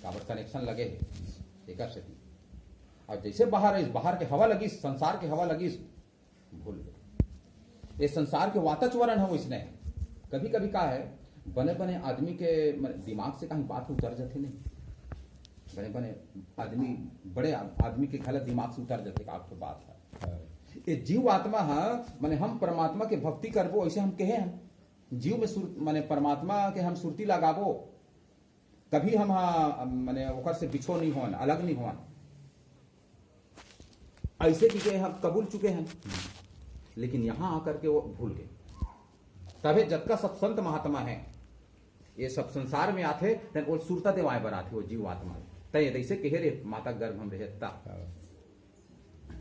काबर कनेक्शन लगे एक से और जैसे बाहर के हवा लगी, संसार के हवा लगी, भूल गए ये संसार के वातावरण है। इसने कभी कभी का है बने बने आदमी के दिमाग से कहीं बात उतर जाते नहीं, बने बने आदमी बड़े आदमी के गलत दिमाग से उतर जाते का आपको बात है। ये जीव आत्मा है माने हम परमात्मा के भक्ति करबो, ऐसे हम कहे हम जीव में माने परमात्मा के हम सुरती लगाबो, कभी हम माने ओकर से बिछो नहीं होन, अलग नहीं होन, ऐसे चीजें हम कबूल चुके हैं। लेकिन यहां आकर के वो भूल गए। तभी जब सब संत महात्मा है ये सब संसार में आते तन वो सुरता देवाएं बनाते वो जीव आत्मा तय ऐसे कहे रे माता गर्भ हम रहता,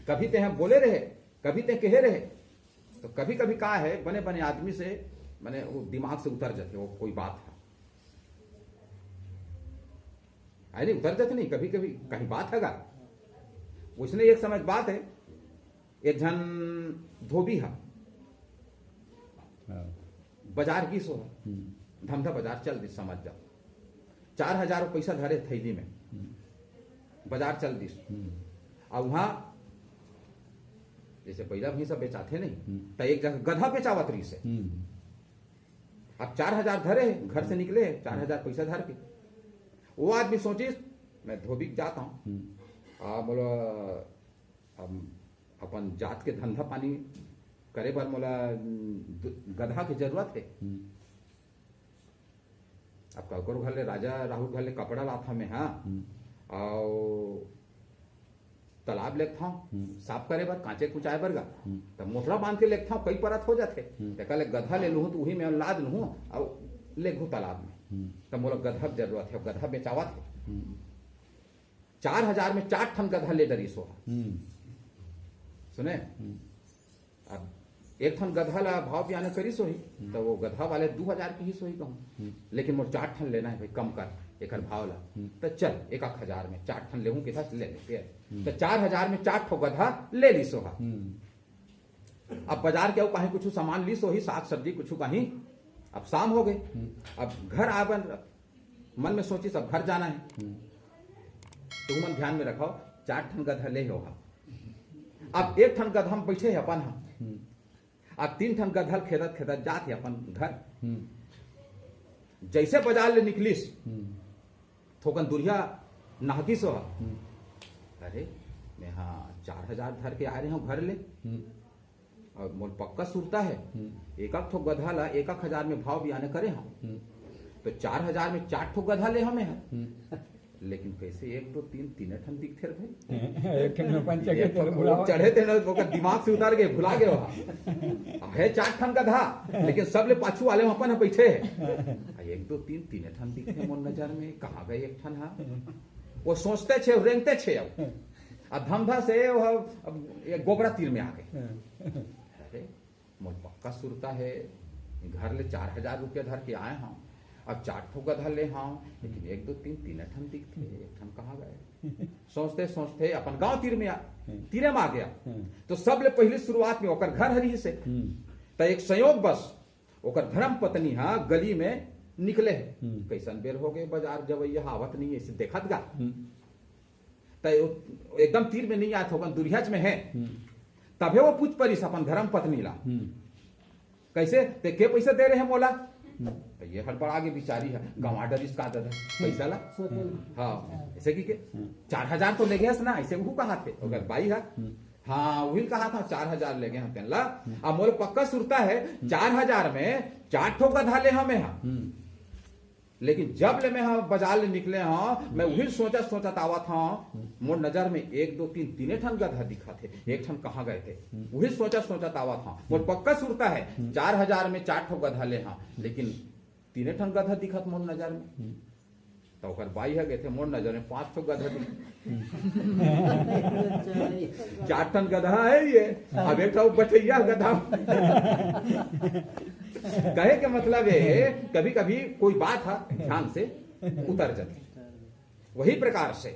कभी ते हम बोले रहे, कभी ते कहे रहे, तो कभी कभी कहा है बने बने आदमी से मैंने वो दिमाग से उतर जाते वो कोई बात है नहीं उतर जाते नहीं, कभी कभी कहीं बात है उसने एक समय बात है, एक जन धोबी है बाजार की सो धमधा बाजार चल दी, समझ जाओ 4,000 पैसा धरे थैली में, बाजार चल दी और वहां जैसे पहला भी सब बेचाते नहीं तो एक जगह गधा बेचावत रही से। अब 4,000 धरे घर से निकले 4,000 पैसा धर के, वो आदमी सोचिस मैं धोबी जाता हूं बोलो अपन जात के धंधा पानी करे बर मोला गधा की जरूरत है। अब ककरो घर ले राजा राहुल घर ले कपड़ा लाथा में हाँ और तालाब लेता हूँ साफ करे बर कांचे कुचाए बर गा तब मोटरा बांध के लेता हूँ कई परत हो जाते ले गधा ले लूँ तो वही में लाद लूँ और ले घू तालाब में तब मोला गधा की जरूरत है, गधा बेचावा थे 4,000 में 4 ठन गधा ले डरी सो सुने। अब एक ठन गधा ला भाव बयान करी सोही तो वो गधा वाले 2,000 की ही सोही कहूँ, लेकिन मोर 4 ठन लेना है भाई कम कर एक भाव ला तो चल 1,000 में 4 ठन लेहूं के था ले ले तो 4,000 में 4 ठो गधा ले ली सोहा। अब बाजार के कहीं कुछ सामान ली सोही साग सब्जी कुछ कहीं, अब शाम हो गई, अब घर आवन मन में सोची सब घर जाना है तो मन ध्यान में रखो 4 ठन गधा ले हो। अब 1 ठन गधा हम बैठे है अपन हम, अब 3 ठन गधा खेदत खेदत जाते अपन घर, जैसे बाजार ले निकलिस थोकन दुरिया नाहकी सो अरे मैं हाँ 4,000 धर के आ रहे हूँ घर ले और मोल पक्का सुरता है एक ठो गधा ला 1,000 में भाव बयान करे हम तो 4,000 में 4 ठो गधा ले हमें है। लेकिन कैसे 1 2 3 तीन ठन दिखते थे चढ़े थे ना दिमाग से उतार गए भुला गए है 4 ठन गधा लेकिन सब ले पाछू वाले अपन बैठे है 1 2 3 तीन ठन दिखते मोर नजर में कहाँ गए 1 ठन हा वो सोचते छे रेंगते छे अब धमधा से गोबरा तीर में आ गए। अरे मोर पक्का सुरता है घर ले 4,000 रुपया धर के आए हम अब 4 ठो गधा ले हाँ लेकिन 1 2 3 तीन ठन दिखते 1 ठन कहाँ गए सोचते सोचते अपन गांव तीर में आ गया तो सब ले पहले शुरुआत में ओकर घर हरी से तो एक संयोग बस ओकर धर्म पत्नी हाँ गली में निकले है कैसन बेर हो गए बाजार जब यह आवत नहीं ऐसे देखत गा तो एकदम तीर में नहीं आते होगा दुरियाच में है तबे वो पूछ परिस अपन धर्म पत्नी ला कैसे ते के पैसा दे रहे हैं मोला तो ये हड़बड़ा आगे बिचारी है गंवा डरिस का दादा पैसा ला हाँ ऐसे की के 4,000 तो ले गए ना ऐसे वो कहा थे अगर बाई है हाँ वही कहा था 4,000 ले गए हम ला अब मोल पक्का सुरता है 4,000 में 4 ठो गधा ले हमें हाँ लेकिन जब ले मैं हाँ बाजार ले निकले हाँ मैं वही सोचा आवा था मोर नजर में 1 2 3 तीन ठन गधा दिखा थे 1 ठन कहाँ गए थे वही सोचा आवा था मोर पक्का सुरता है 4,000 में 4 ठो गधा ले हाँ लेकिन 3 ठन गधा दिखा मोर नजर में तो बाई है गए थे मोर नजर में 5 ठो गधा 4 ठन गधा है ये अब 1 ठो बचैया गधा कहे के मतलब है कभी कभी कोई बात है ध्यान से उतर जाती। वही प्रकार से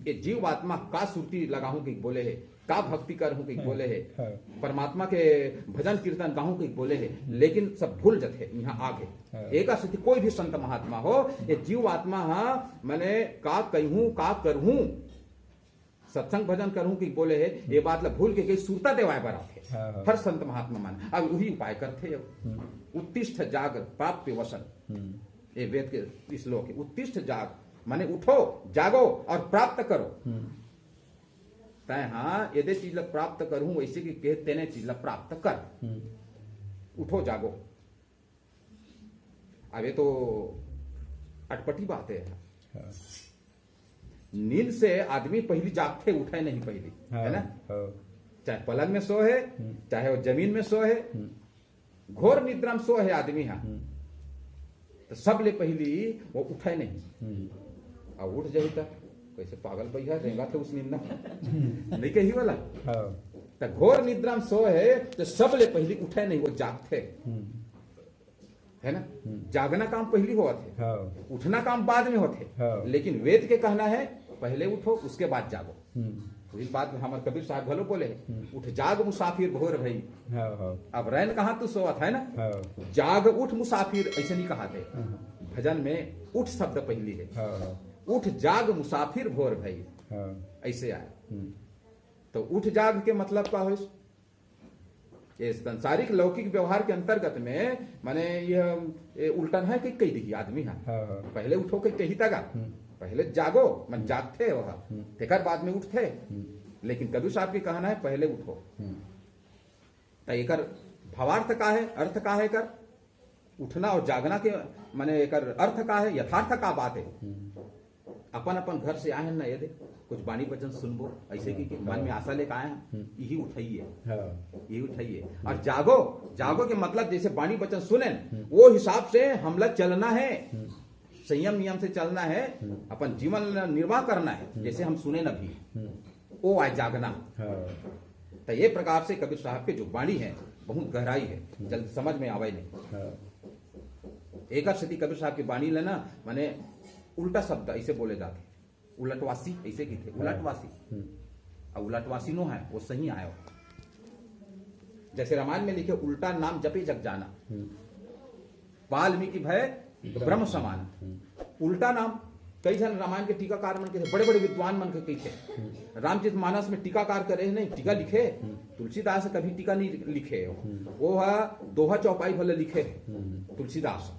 ये जीव आत्मा का सुरती लगाऊं कि बोले है का भक्ति कर हूँ कहीं बोले है, परमात्मा के भजन कीर्तन गाहूं कहीं बोले है, लेकिन सब भूल जाते यहाँ आगे। एक स्थिति कोई भी संत महात्मा हो, ये जीव आत्मा मैंने का कहूं का करहूं, सत्संग भजन करूं कि बोले है, ये बात ला भूल के कहीं सुरता देवाय बराते हर संत महात्मा मान अब वही उपाय करते। उत्तिष्ठ जाग प्राप्त वसन, ये वेद के श्लोक है। उत्तिष्ठ जाग माने उठो जागो और प्राप्त करो। तय हाँ यदि चीज प्राप्त करूं वैसे कि कहते ने चीज प्राप्त कर, उठो जागो। अब ये तो अटपटी बात है। नींद से आदमी पहली जागते उठे नहीं पहली, है ना। चाहे पलंग में सो है, चाहे वो जमीन में सो है, घोर निद्रा में सो है आदमी है, तो सब ले पहली वो उठे नहीं। अब उठ जाए तो कैसे पागल भैया रहेगा तो उस नींद नहीं कही वाला। तो घोर निद्रा में सो है तो सब ले पहली उठे नहीं, वो जागते, है ना। जागना काम पहली हुआ थे, उठना काम बाद में होते। लेकिन वेद के कहना है पहले उठो उसके बाद जागो। वही बात हमारे कबीर साहब भलो बोले है, उठ जाग मुसाफिर भोर भई। अब रैन कहाँ तू सोवत है ना, जाग उठ मुसाफिर ऐसे नहीं कहा थे। भजन में उठ शब्द पहली है, उठ जाग मुसाफिर भोर भई ऐसे आए। तो उठ जाग के मतलब क्या हो, ये संसारिक लौकिक व्यवहार के अंतर्गत में माने ये उल्टन है कि कही देखिए आदमी है। पहले उठो कही कही तगा, पहले जागो मन जागते वह तेकर बाद में उठते। लेकिन कबीर साहब के कहना है पहले उठो। तो एकर भावार्थ का है, अर्थ का है कर उठना और जागना के माने एकर अर्थ का है, यथार्थ का बात है। अपन अपन घर से आए हैं ना, यदि कुछ बाणी वचन सुनबो ऐसे की मन में आशा लेकर आए हैं, यही उठाइए, यही उठाइए। और जागो, जागो के मतलब जैसे बाणी वचन सुने वो हिसाब से हमला चलना है, संयम नियम से चलना है, अपन जीवन निर्वाह करना है जैसे हम सुने न भी, वो आए जागना। तो ये प्रकार से कबीर साहब के जो बाणी है बहुत गहराई है, जल्द समझ में आवे नहीं। एक स्थिति कबीर साहब की बाणी लेना माने उल्टा शब्द ऐसे बोले जाते, उलटवासी ऐसे की थे, उलटवासी। और उलटवासी नो है वो सही आयो। जैसे रामायण में लिखे उल्टा नाम जपे जग जाना, वाल्मीकि भय ब्रह्म समान। उल्टा नाम कई जन रामायण के टीकाकार मन के थे, बड़े बड़े विद्वान मन के कई थे। रामचरित मानस में टीकाकार करे नहीं, टीका लिखे। तुलसीदास कभी टीका नहीं लिखे, वो है दोहा चौपाई भले लिखे तुलसीदास।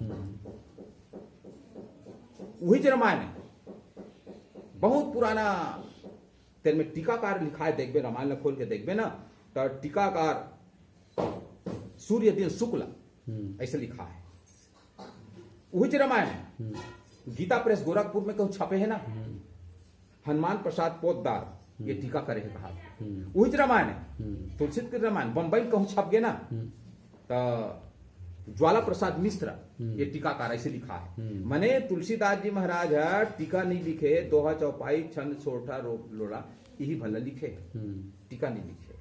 वही रामायण है बहुत पुराना, तेरे में टीकाकार लिखा है, देखबे रामायण खोल के देखबे ना, तो टीकाकार सूर्य दिन शुक्ल ऐसे लिखा है। वही रामायण है। गीता प्रेस गोरखपुर में कहूं छपे है ना, हनुमान प्रसाद पोतदार ये टीका करे है कहा। वही रामायण है। तुलसी के रामायण बम्बई कहूं छप गए ना, तो ज्वाला प्रसाद मिश्र ये टीकाकार ऐसे लिखा है। मने तुलसीदास जी महाराज है टीका नहीं लिखे, दोहा चौपाई छंद सोठा लोड़ा यही भला लिखे, टीका नहीं लिखे।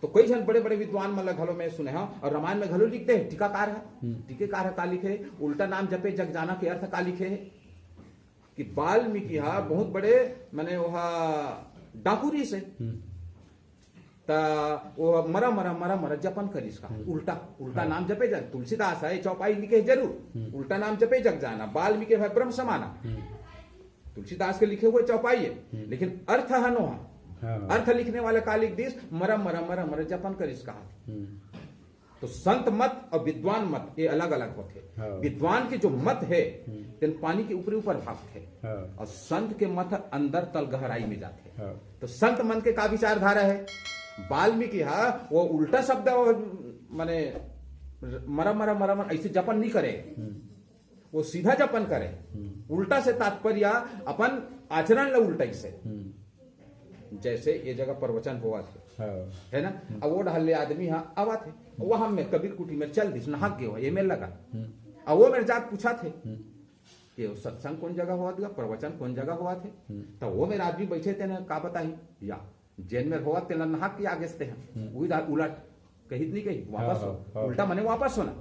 तो कई जन बड़े बड़े विद्वान मतलब घलों में सुने हैं, और रामायण में घलों लिखते हैं टीकाकार है। टीकेकार है का लिखे, उल्टा नाम जपे जग जाना के अर्थ का लिखे है कि वाल्मीकि बहुत बड़े माने वह डाकुरी से वो मरा मरा मरा मरा जपन करिस का उल्टा उल्टा नाम जपे जग। तुलसीदास है चौपाई लिखे जरूर, उल्टा नाम जपे जग जाना, वाल्मीकि है ब्रह्म समाना। तुलसीदास के लिखे हुए चौपाई है, लेकिन अर्थ है नो अर्थ लिखने वाले का लिख दिस मरा मरा मरा मरा जपन करिस का। तो संत मत और विद्वान मत ये अलग अलग होते। विद्वान के जो मत है तेन पानी के ऊपरी ऊपर भागते, और संत के मत अंदर तल गहराई में जाते। तो संत मन के का विचारधारा है, वाल्मीकि वो उल्टा शब्द माने मरा मरा मरा मरा ऐसे जपन नहीं करे, वो सीधा जपन करे। उल्टा से तात्पर्य अपन आचरण ला उल्टा से, जैसे ये जगह प्रवचन हुआ थे है ना। अब वो ढाले आदमी आवा थे, वहां में कबीर कुटी में चल दिस नहा गए ये में लगा। अब वो मेरे जाग पूछा थे कि सत्संग कौन जगह हुआ था, प्रवचन कौन जगह हुआ थे। तो वो मेरे आदमी बैठे थे ना, का बताई या जैन में हुआ तेल नहा के आगे से हैं उलट कही नहीं कही वापस हो, उल्टा मने वापस होना।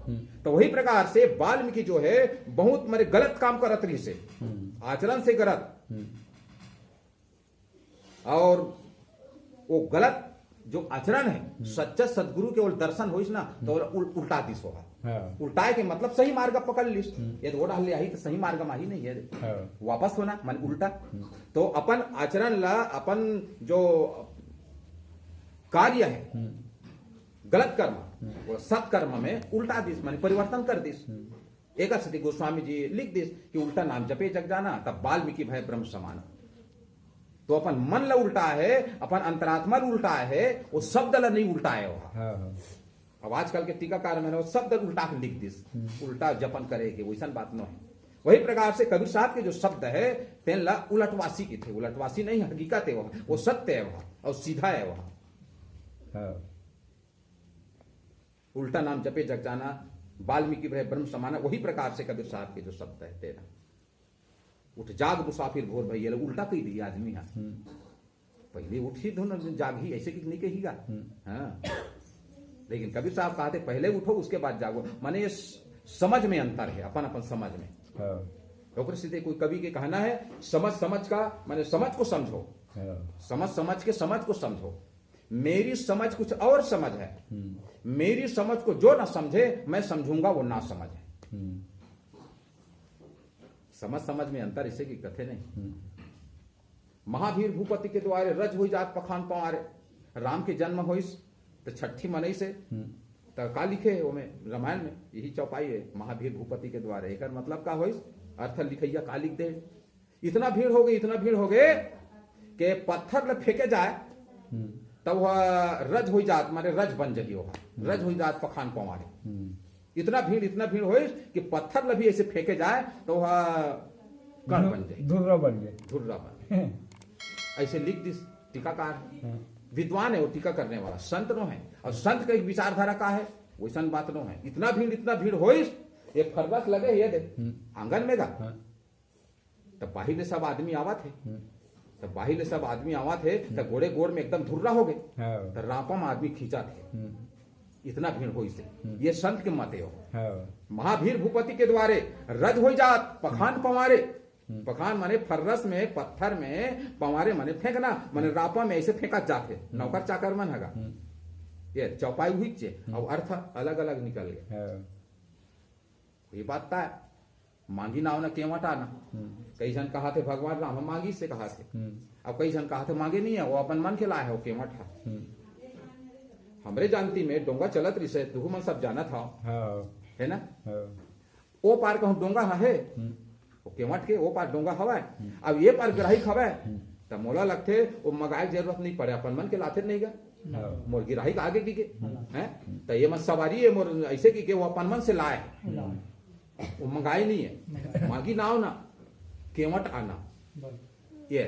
तो वही प्रकार से वाल्मीकि जो है बहुत मेरे गलत काम करत रही से, आचरण से गलत, और वो गलत जो आचरण है सच्चा सदगुरु के दर्शन होइस ना तो उल्टा दिस होगा। उल्टाए के मतलब सही मार्ग पकड़ लिस, ये तो डाल आई तो सही मार्ग में ही नहीं है, वापस होना मन उल्टा। तो अपन आचरण ला अपन जो कार्य है गलत कर्म वो सत्कर्म में उल्टा दिस माने परिवर्तन कर दिस। एक सती गोस्वामी जी लिख दिस कि उल्टा नाम जपे जग जाना तब वाल्मीकि भय ब्रह्म समान। तो अपन मन ला उल्टा है, अपन अंतरात्मा ला उल्टा है, वो शब्द ला नहीं उल्टा है वहां। अब आजकल के टीकाकार में वो शब्द उल्टा के लिख दिस, उल्टा जपन करेगे वैसा बात न है। वही प्रकार से कबीर साहब के जो शब्द है तेन ला उलटवासी की थे, उलटवासी नहीं हकीकत है वहां, वो सत्य है वहां और सीधा है वहां। उल्टा नाम जपे जग जाना वाल्मीकि भय ब्रह्म समाना, वही प्रकार से कबीर साहब के जो शब्द है तेरा। उठ जाग मुसाफिर भोर भैया उल्टा कही दिया आदमी है, पहले उठ ही धुन जाग ही ऐसे नहीं कहेगा। हाँ लेकिन कबीर साहब कहते पहले उठो उसके बाद जागो, माने ये समझ में अंतर है, अपन अपन समझ में। तो सीधे कोई कवि के कहना है समझ समझ का माने समझ को समझो, समझ समझ के समझ को समझो। मेरी समझ कुछ और समझ है, मेरी समझ को जो ना समझे मैं समझूंगा वो ना समझ है। समझ समझ में अंतर इसे की कथे नहीं। महावीर भूपति के द्वारे रज हुई जात पखान पवारे, राम के जन्म होइस तो छठी मनई से तो का लिखे है वो में रामायण में यही चौपाई है महावीर भूपति के द्वारे। एक मतलब का होइस अर्थ लिखैया का लिख दे। इतना भीड़ हो गई, इतना भीड़ हो गए कि पत्थर ले फेंके जाए तब वह रज हुई जात माने रज बन जाइए, वह रज हुई जात पखान पवारे। इतना भीड़ हो कि पत्थर लभी ऐसे फेंके जाए तो वह कण बन जाए, धुर्रा बन ऐसे लिख दिस टीकाकार। विद्वान है वो टीका करने वाला, संत नो है, और संत का एक विचारधारा का है वैसा बात नो है। इतना भीड़ हो एक फरबस लगे ये दे आंगन में गा तब बाहिर सब आदमी आवा थे, तब बाहिर सब आदमी आवा थे तब गोड़े गोड़ में एकदम धुर्रा हो गए, तब रापा में आदमी खींचा थे। इतना भीड़ हो इसे, ये संत के मते हो। महावीर भूपति के द्वारे रज हो जात पखान पवारे, पखान माने फर्रस में पत्थर में, पवारे माने फेंकना माने रापा में ऐसे फेंका जाते, नौकर चाकर मन हगा। ये चौपाई हुई चे और अर्थ अलग अलग निकल गए। ये बात था मांगी नाव ना केवट आना, कई जन कहा थे भगवान राम मांगी से कहा थे, अब कई जन कहा थे मांगे नहीं है वो अपन मन के लाए है वो केवट है। हमरे जानती में डोंगा चलत रही से तू मन सब जाना था है ना। वो पार कहूं डोंगा है वो केवट के वो पार डोंगा हवा है, अब ये पार ग्राही हवा है तब मोला लगते वो मगाए जरूरत नहीं पड़े, अपन मन के लाते नहीं गा मोर गिराही का आगे की है तो ये मत सवारी है मोर ऐसे की वो अपन मन से लाए, वो मंगाई नहीं है। मांगी नाव ना केवट आना, ये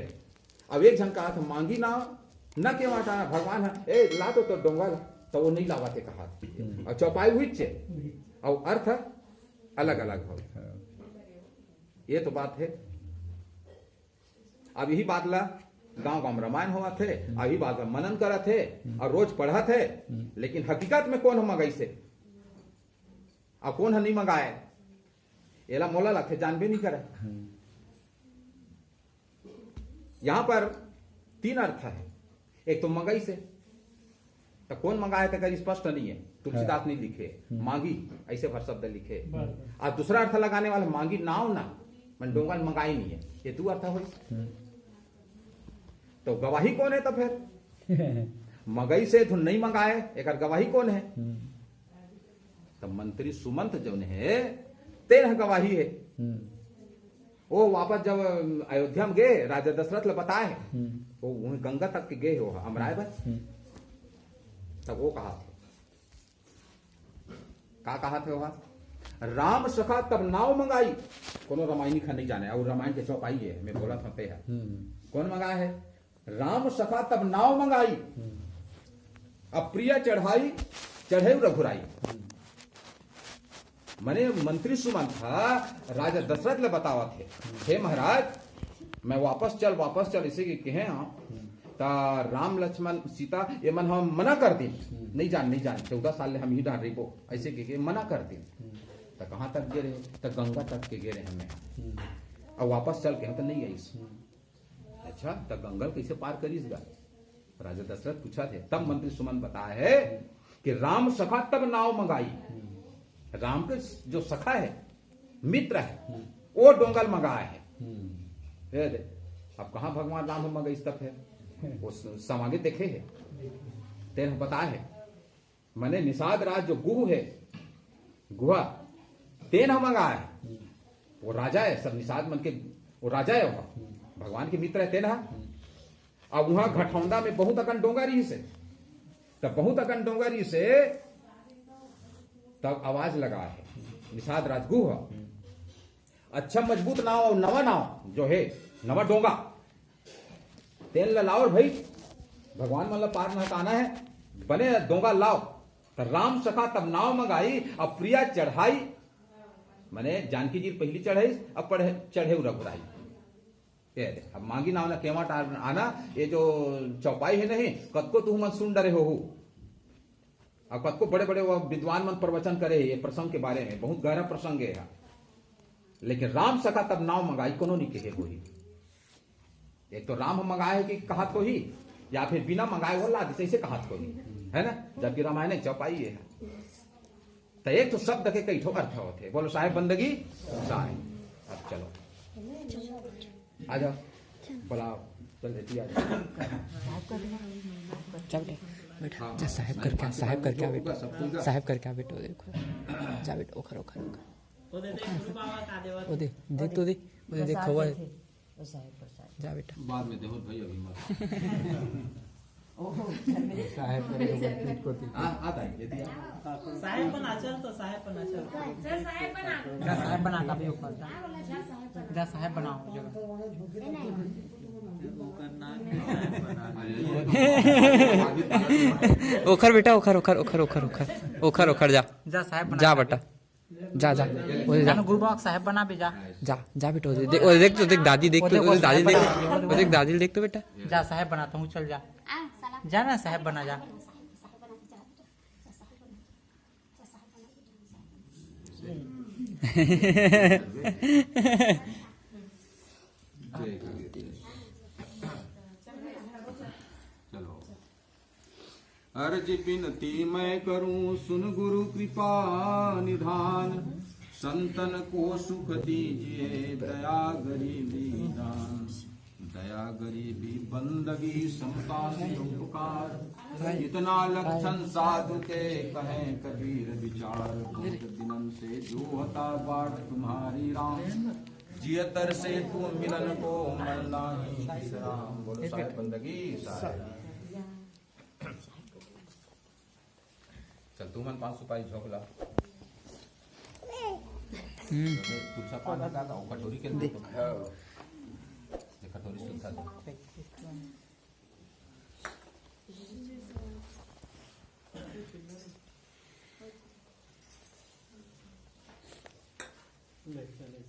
अब एक जन कहा था मांगी नाव न केवट आना भगवान है ए ला तो डोंगा ला तो वो नहीं लावाते कहा, और चौपाई हुई चे और अर्थ अलग अलग हो। ये तो बात है। अब यही बात ला गांव गांव रामायण हुआ थे, अभी बात का मनन करा थे और रोज पढ़ा थे, लेकिन हकीकत में कौन मंगाई से और कौन नहीं मंगाए एला मोला लगते जानबे नहीं करे। यहां पर तीन अर्थ है, एक तो मंगाई से तो कौन मंगाए तो स्पष्ट नहीं है, तुलसीदास नहीं लिखे, मांगी ऐसे भर शब्द लिखे। और दूसरा अर्थ लगाने वाला मांगी नाव ना मन डोंगा मंगाई नहीं है, ये दो अर्थ हो। तो गवाही कौन है तो फिर मंगाई से तो नहीं मंगाए एक गवाही कौन है तो मंत्री सुमंत जो है तेरह गवाही है। वो वापस जब अयोध्या में गए राजा दशरथ ले बताए वो गंगा तक के गए हो अमराय बस, तब वो कहा थे का कहा थे वहां राम सखा तब नाव मंगाई, कोनो रामायणी खा नहीं जाने और रामायण के चौपाई है मैं बोला था पे है कौन मंगाया है राम सखा तब नाव मंगाई, अप्रिय चढ़ाई चढ़े रघुराई। मने मंत्री सुमंत था राजा दशरथ ले बतावा थे हे महाराज मैं वापस चल इसे के हैं ता राम लक्ष्मण सीता ये मन हम मना कर दी नहीं जान 14 साल ले हम ही डाल रही को ऐसे के मना कर दी तो कहाँ तक गिरे तो गंगा तक के गिरे हमें और वापस चल के हम तो नहीं आई। अच्छा तो गंगा कैसे पार करीस गा राजा दशरथ पूछा थे, तब मंत्री सुमंत बताया है कि राम सखा तब नाव मंगाई। राम के जो सखा है, मित्र है, वो डोंगल मंगाया है। अब कहां भगवान राम मंगाई तब है, वो समागे देखे है, तेन बताया है। मैंने निषाद राज जो गुह है, गुहा तेन मंगाया है। वो राजा है, सब निषाद मन के वो राजा है, वहां भगवान के मित्र है तेन। अब वहां घटौंदा में बहुत अकन डोंगा रही से, तब बहुत अकन डोंगा रही से, तब आवाज लगा है निषाद राजगुह, अच्छा मजबूत नाव और नवा नाव जो है, नवा डोंगा तेल लाओ भाई, भगवान मतलब पार नहकाना है, बने डोंगा लाओ। तो राम सखा तब नाव मंगाई, अब प्रिया चढ़ाई, मैंने जानकी जी पहली चढ़ाई, अब चढ़े रघुराई। अब मांगी ना केवट आना, ये जो चौपाई है नहीं, कतको तू मन सुन डरे हो, अब कतको बड़े बड़े वो विद्वान मन प्रवचन करे ये प्रसंग के बारे में, बहुत गहरा प्रसंग है। लेकिन राम सका तब नाव मंगाई, कोनो नहीं कहे हो ही। एक तो राम मंगाए है कि कहत को ही, या फिर बिना मंगाए हो ला जैसे कहत को ही, है ना, जबकि रामायण चौपाई है। तो एक तो शब्द के कई ठो अर्थ होते, बोलो साहेब बंदगी साहेब। अब चलो आ जाओ, बुलाओ, चल देती आ जाओ, बैठा जा, साहेब करके आ, साहेब करके आ बेटा, साहेब करके आ बेटा, देखो जा बेटा, ओखर ओखर ओ दे, देख तो दे, मुझे देख खवा है, जा बेटा, बाद में देखो भाई, अभी मत साहेब करेगा आता है, यदि साहेब बना, चल तो साहेब बना, चल जा साहेब बना, जा साहेब बना का भी ऊपर जा साहेब बनाओ ओखर बेटा, ओखर ओखर ओखर ओखर ओखर ओखर ओखर जा जा साहेब बना, जा बेटा, जा जा ओदे जा, गुरुबाग साहेब बना भी जा, जा जा बेटा, ओदे देख, ओदे देख तो देख, दादी देख तो, ओदे दादी देख, ओदे देख दादी देख तो बेटा, जा साहेब बनाता हूँ, चल जा, जा ना साहेब बना जा। चलो, अर्ज बिनती मैं करूं, सुन गुरु कृपा निधान, संतन को सुख दीजिए, दया गरीबी दान, दया गरीबी बंदगी समता से उपकार, इतना लक्षण साधु के कहें कबीर विचार, बहुत दिनन से जो होता बाट तुम्हारी राम, जियतर से तू मिलन को मरना ही राम। बोलो साहेब बंदगी साहेब। चल तू मन 5 सुपारी झोंक ला, तुलसा पान का था, कटोरी के दे, कटोरी सुधा दे, ले चले